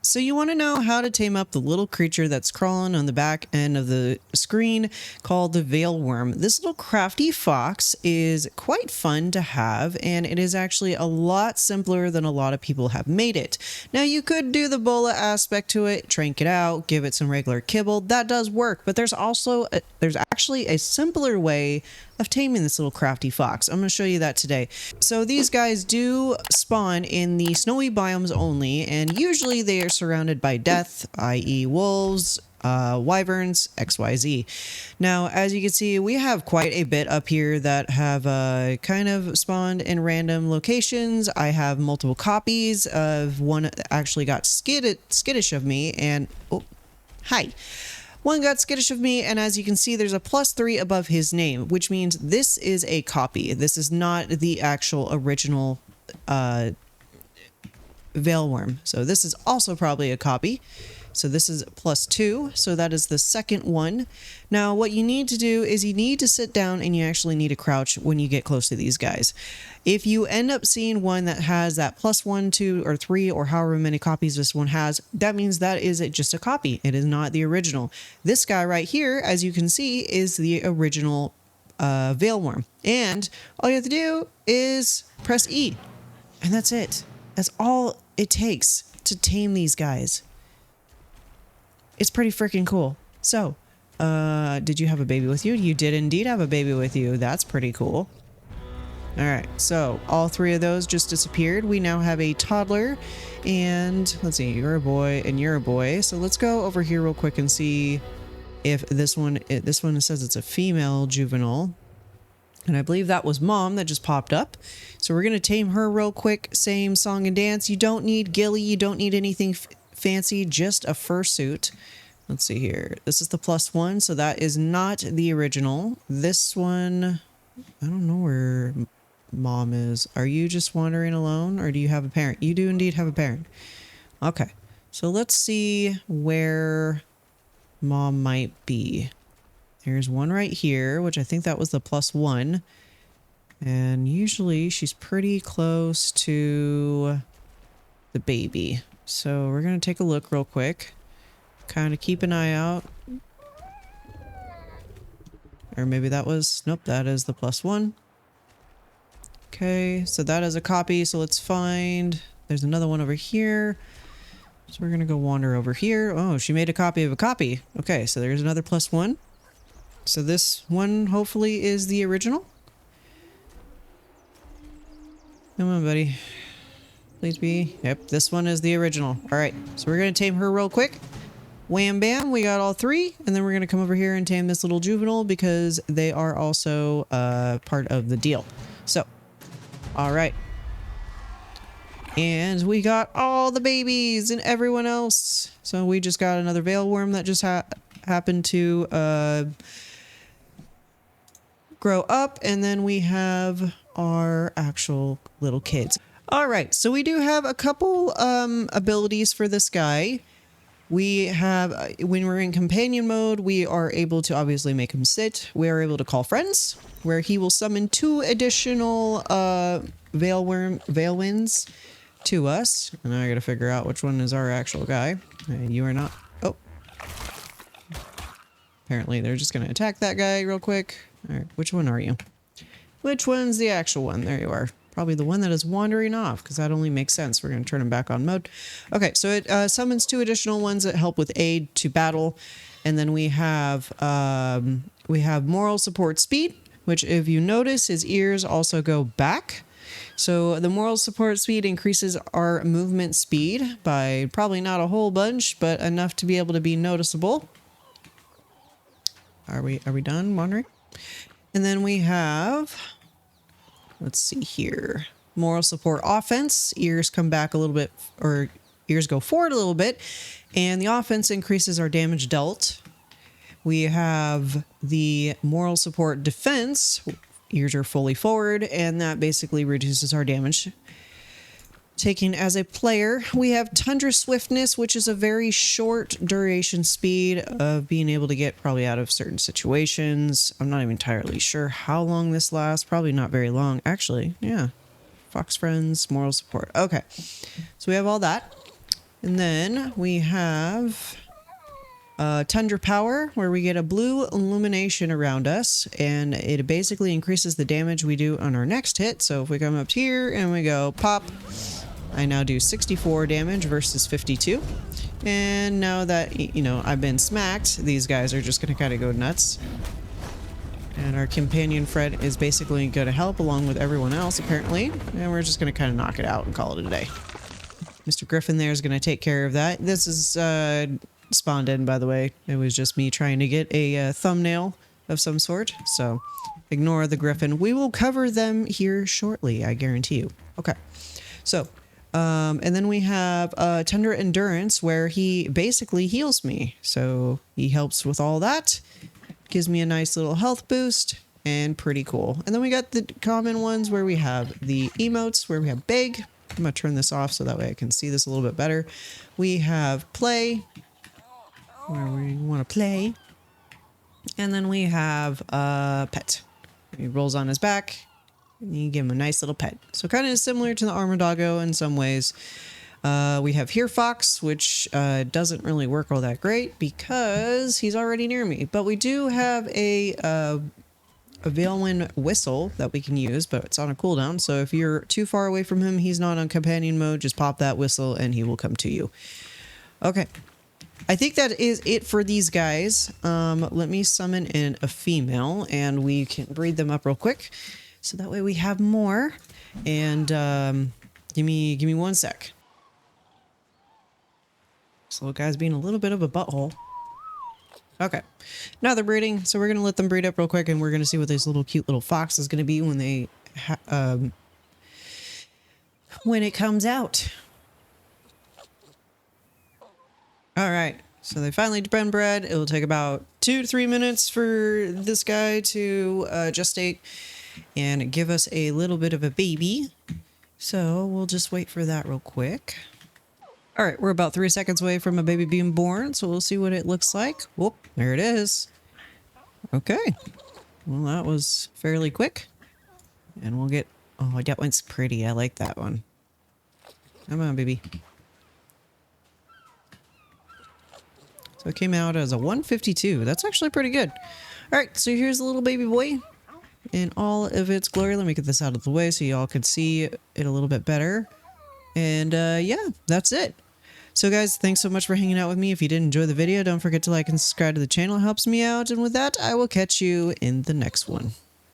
So you want to know how to tame up the little creature that's crawling on the back end of the screen called the Veilwyn. This little crafty fox is quite fun to have, and it is actually a lot simpler than a lot of people have made it. Now you could do the bola aspect to it, trank it out, give it some regular kibble. That does work, but there's actually a simpler way of taming this little crafty fox. I'm going to show you that today. So these guys do spawn in the snowy biomes only, and usually they are surrounded by death, i.e. wolves, wyverns, XYZ. Now, as you can see, we have quite a bit up here that have kind of spawned in random locations. I have multiple copies of one that actually got skittish of me, and oh, hi. One got skittish of me, and as you can see, there's a +3 above his name, which means this is a copy. This is not the actual original Veilwyns. So this is also probably a copy. So this is +2. So that is the second one. Now, what you need to do is you need to sit down and you actually need to crouch when you get close to these guys. If you end up seeing one that has that +1, 2, or 3, or however many copies this one has, that means that is just a copy. It is not the original. This guy right here, as you can see, is the original Veilwyns. And all you have to do is press E. And that's it. That's all it takes to tame these guys. It's pretty freaking cool. So, did you have a baby with you? You did indeed have a baby with you. That's pretty cool. All right, so all 3 of those just disappeared. We now have a toddler, and let's see, you're a boy and you're a boy. So let's go over here real quick and see if this one says it's a female juvenile. And I believe that was Mom that just popped up. So we're going to tame her real quick. Same song and dance. You don't need ghillie. You don't need anything fancy, just a fursuit. Let's see here. This is the +1, so that is not the original. This one, I don't know where Mom is. Are you just wandering alone, or do you have a parent? You do indeed have a parent. Okay, so let's see where Mom might be. There's one right here, which I think that was the +1. And usually she's pretty close to the baby. So we're going to take a look real quick. Kind of keep an eye out. Or maybe that was... Nope, that is the +1. Okay, so that is a copy. So let's find... There's another one over here. So we're going to go wander over here. Oh, she made a copy of a copy. Okay, so there's another +1. So this one hopefully is the original. Come on, buddy. Please be. Yep, this one is the original. All right, so we're going to tame her real quick. Wham bam, we got all 3. And then we're going to come over here and tame this little juvenile because they are also part of the deal. So, all right. And we got all the babies and everyone else. So we just got another Veilwyns that just happened to grow up. And then we have our actual little kids. All right, so we do have a couple abilities for this guy. We have, when we're in companion mode, we are able to obviously make him sit. We are able to call friends, where he will summon 2 additional Veilwyns to us. And now I gotta figure out which one is our actual guy. You are not. Oh. Apparently they're just gonna attack that guy real quick. All right, which one are you? Which one's the actual one? There you are. Probably the one that is wandering off, because that only makes sense. We're going to turn him back on mode. Okay, so it summons 2 additional ones that help with aid to battle. And then we have moral support speed, which if you notice, his ears also go back. So the moral support speed increases our movement speed by probably not a whole bunch, but enough to be able to be noticeable. Are we done wandering? And then we have... Let's see here. Moral support offense. Ears come back a little bit, or ears go forward a little bit. And the offense increases our damage dealt. We have the moral support defense. Ears are fully forward, and that basically reduces our damage. Taking as a player, we have Tundra Swiftness, which is a very short duration speed of being able to get probably out of certain situations. I'm not even entirely sure how long this lasts. Probably not very long. Actually, yeah. Fox Friends, moral support. Okay. So we have all that. And then we have Tundra Power, where we get a blue illumination around us, and it basically increases the damage we do on our next hit. So if we come up here and we go pop, I now do 64 damage versus 52. And now that, you know, I've been smacked, these guys are just going to kind of go nuts. And our companion Fred is basically going to help along with everyone else, apparently. And we're just going to kind of knock it out and call it a day. Mr. Griffin there is going to take care of that. This is spawned in, by the way. It was just me trying to get a thumbnail of some sort. So ignore the Griffin. We will cover them here shortly, I guarantee you. Okay. So, and then we have Tundra Endurance, where he basically heals me. So he helps with all that. Gives me a nice little health boost. And pretty cool. And then we got the common ones where we have the emotes, where we have Big. I'm going to turn this off so that way I can see this a little bit better. We have Play, where we want to play. And then we have Pet. He rolls on his back, and you give him a nice little pet. So kind of similar to the Armadoggo in some ways. We have Here Fox, which doesn't really work all that great because he's already near me. But we do have a Veilwyn whistle that we can use, but it's on a cooldown. So if you're too far away from him, he's not on companion mode, just pop that whistle and he will come to you. Okay. I think that is it for these guys. Let me summon in a female and we can breed them up real quick. So that way we have more. And give me 1 sec. This little guy's being a little bit of a butthole. Okay, now they're breeding, so we're going to let them breed up real quick, and we're going to see what this little cute little fox is going to be when they when it comes out. All right, so they finally been bred. It will take about 2 to 3 minutes for this guy to gestate and give us a little bit of a baby. So we'll just wait for that real quick. All right, we're about 3 seconds away from a baby being born, so we'll see what it looks like. Whoop, there it is. Okay. Well, that was fairly quick. And we'll get... Oh, that one's pretty. I like that one. Come on, baby. So it came out as a 152. That's actually pretty good. All right, so here's the little baby boy in all of its glory. Let me get this out of the way so y'all can see it a little bit better. And yeah, that's it. So guys, thanks so much for hanging out with me. If you did enjoy the video, don't forget to like and subscribe to the channel. It helps me out. And with that, I will catch you in the next one.